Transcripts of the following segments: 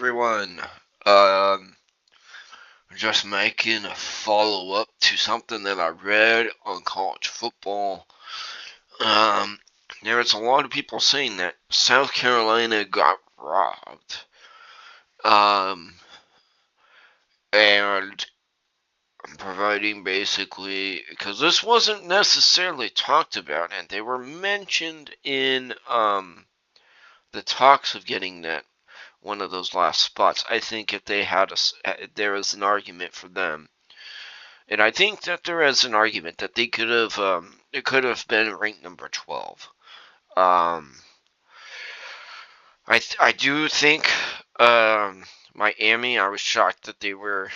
everyone. Um, just making a follow up to something that I read on college football. Um, there was a lot of people saying that South Carolina got robbed. Um, and providing basically, because this wasn't necessarily talked about, and they were mentioned in the talks of getting that one of those last spots. I think if they had there was an argument for them, and I think that there is an argument that they could have, it could have been ranked number 12. Um, I do think, Miami. I was shocked that they were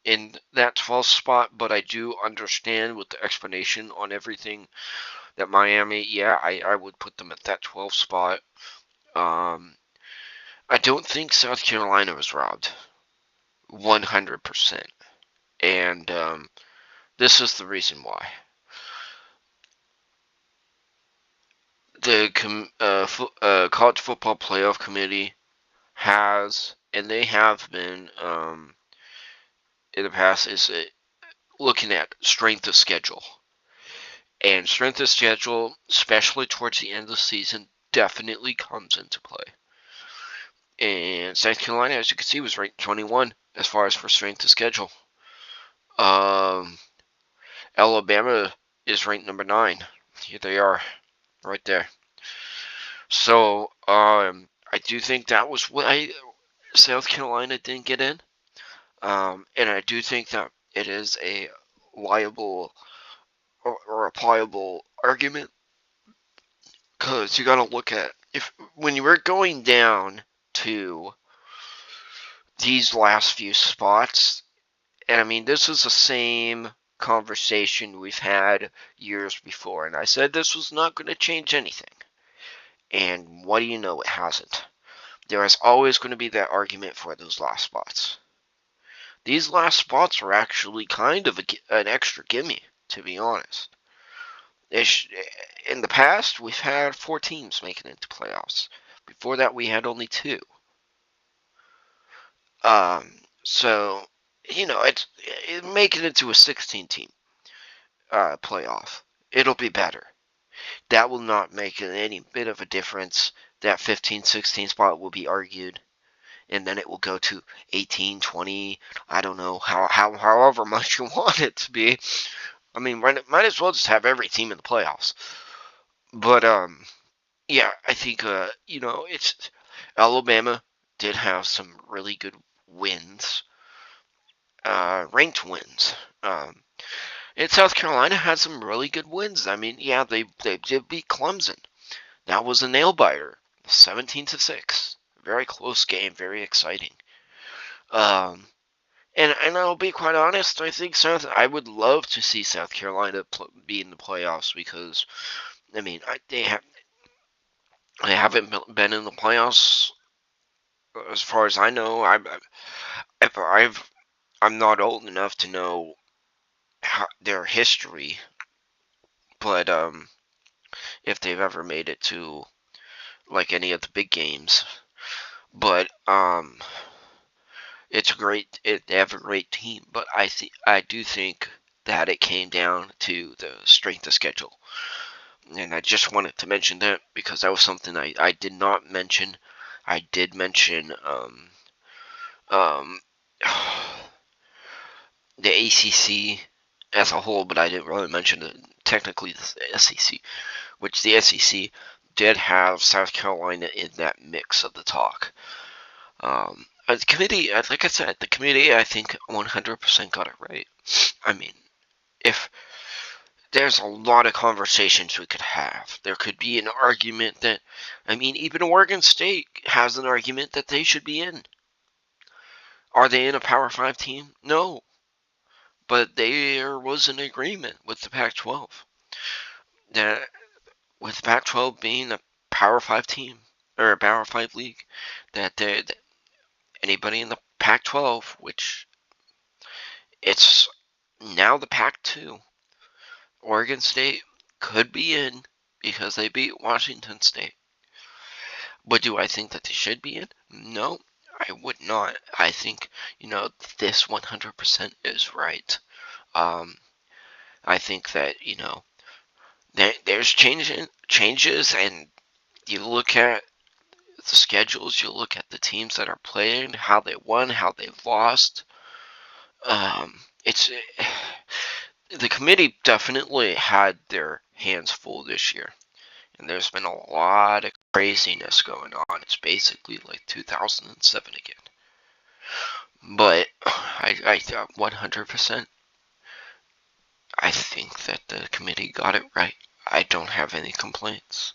in that 12th spot, but I do understand with the explanation on everything that Miami. Yeah, I would put them at that 12th spot. Um, I don't think South Carolina was robbed 100%. And this is the reason why. The College Football Playoff Committee has, and they have been in the past, is looking at strength of schedule. And strength of schedule, especially towards the end of the season, definitely comes into play. And South Carolina, as you can see, was ranked 21 as far as for strength of schedule. Um, Alabama is ranked number 9. Here they are, right there. So, I do think that was why South Carolina didn't get in. And I do think that it is a liable or a pliable argument, because you got to look at, if when you were going down to these last few spots, and I mean, this is the same conversation we've had years before, and I said this was not going to change anything. And what do you know? It hasn't. There is always going to be that argument for those last spots. These last spots are actually kind of an extra gimme, to be honest. In the past, we've had 4 teams making it to playoffs. Before that, we had only 2. So, make it into a 16-team playoff. It'll be better. That will not make any bit of a difference. That 15-16 spot will be argued, and then it will go to 18, 20. I don't know however much you want it to be. I mean, might as well just have every team in the playoffs. But yeah, I think it's Alabama did have some really good wins, ranked wins. And South Carolina had some really good wins. I mean, yeah, they did beat Clemson. That was a nail biter, 17-6. Very close game, very exciting. Um, and I'll be quite honest. I think I would love to see South Carolina be in the playoffs, because I mean they haven't been in the playoffs as far as I know. I'm not old enough to know their history, but if they've ever made it to like any of the big games. But it's great. They have a great team, but I do think that it came down to the strength of schedule. And I just wanted to mention that, because that was something I did not mention. I did mention um, the ACC as a whole, but I didn't really mention technically the SEC, which the SEC did have South Carolina in that mix of the talk. The committee, like I said, the committee, I think 100% got it right. I mean, if there's a lot of conversations we could have, there could be an argument that, I mean, even Oregon State has an argument that they should be in. Are they in a Power 5 team? No. But there was an agreement with the Pac-12 that, with Pac-12 being a Power 5 team, or a Power 5 league, that anybody in the Pac-12, which it's now the Pac-2, Oregon State could be in because they beat Washington State. But do I think that they should be in? No. I would not. I think, this 100% is right. I think that, there's changes, and you look at the schedules, you look at the teams that are playing, how they won, how they lost. It's the committee definitely had their hands full this year, and there's been a lot of craziness going on. It's basically like 2007 again. But I 100%. I think that the committee got it right. I don't have any complaints.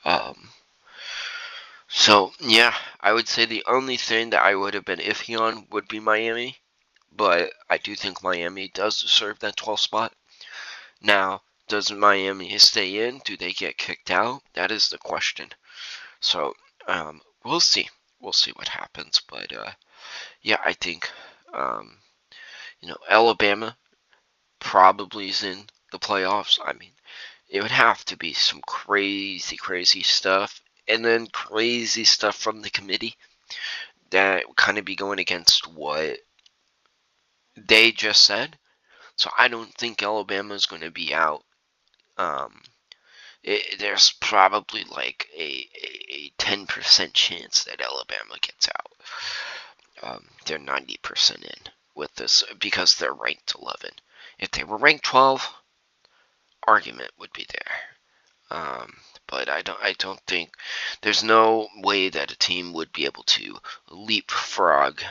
Um, so yeah, I would say the only thing that I would have been iffy on would be Miami, but I do think Miami does deserve that 12th spot. Now, does Miami stay in? Do they get kicked out? That is the question. So we'll see. We'll see what happens. But yeah, I think Alabama probably is in the playoffs. I mean, it would have to be some crazy, crazy stuff, and then crazy stuff from the committee that would kind of be going against what they just said. So I don't think Alabama is going to be out. Um, there's probably like a 10% chance that Alabama gets out. They're 90% in with this because they're ranked 11. If they were ranked 12, argument would be there. But I don't think there's no way that a team would be able to leapfrog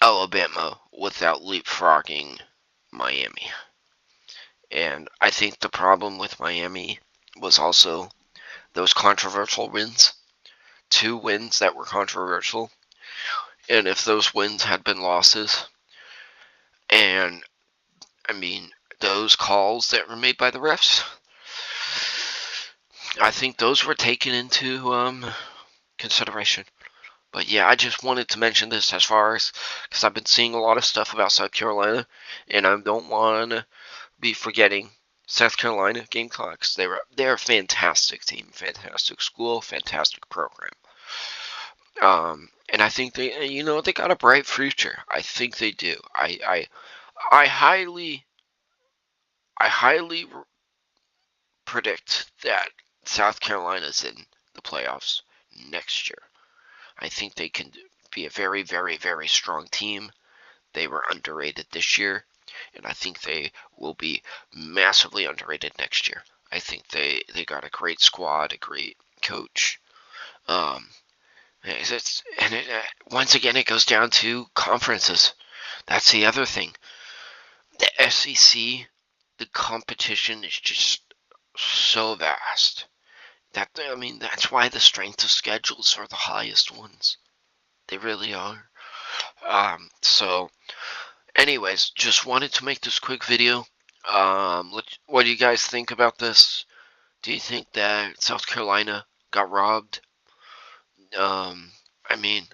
Alabama without leapfrogging Miami. And I think the problem with Miami was also those controversial wins. 2 wins that were controversial. And if those wins had been losses, and I mean, those calls that were made by the refs, I think those were taken into consideration. But yeah, I just wanted to mention this as far as, because I've been seeing a lot of stuff about South Carolina, and I don't want to be forgetting South Carolina Gamecocks. They're a fantastic team, fantastic school, fantastic program. And I think they got a bright future. I think they do. I highly predict that South Carolina's in the playoffs next year. I think they can be a very, very, very strong team. They were underrated this year, and I think they will be massively underrated next year. I think they got a great squad, a great coach. Once again, it goes down to conferences. That's the other thing. The SEC, the competition is just so vast. That's why the strength of schedules are the highest ones. They really are. So, anyways, just wanted to make this quick video. What do you guys think about this? Do you think that South Carolina got robbed?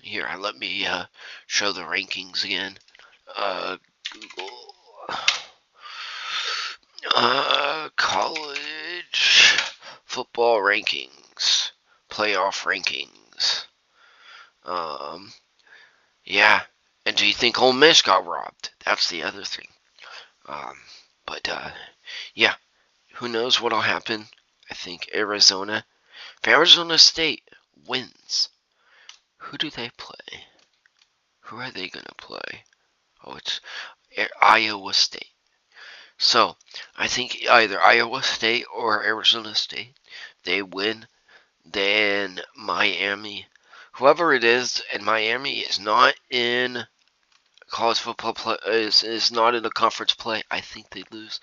Here, let me show the rankings again. Google. College football rankings. Playoff rankings. Yeah. And do you think Ole Miss got robbed? That's the other thing. Yeah. Who knows what'll happen? I think Arizona. If Arizona State wins, who do they play? Who are they gonna play? Oh, it's Iowa State. So, I think either Iowa State or Arizona State, they win, then Miami, whoever it is, and Miami is not in college football play, is not in the conference play, I think they lose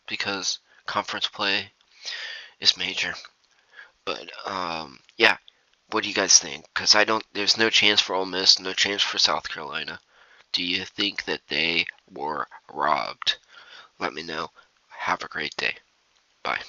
because conference play is major. But yeah, what do you guys think? Because there's no chance for Ole Miss, no chance for South Carolina. Do you think that they were robbed? Let me know. Have a great day. Bye.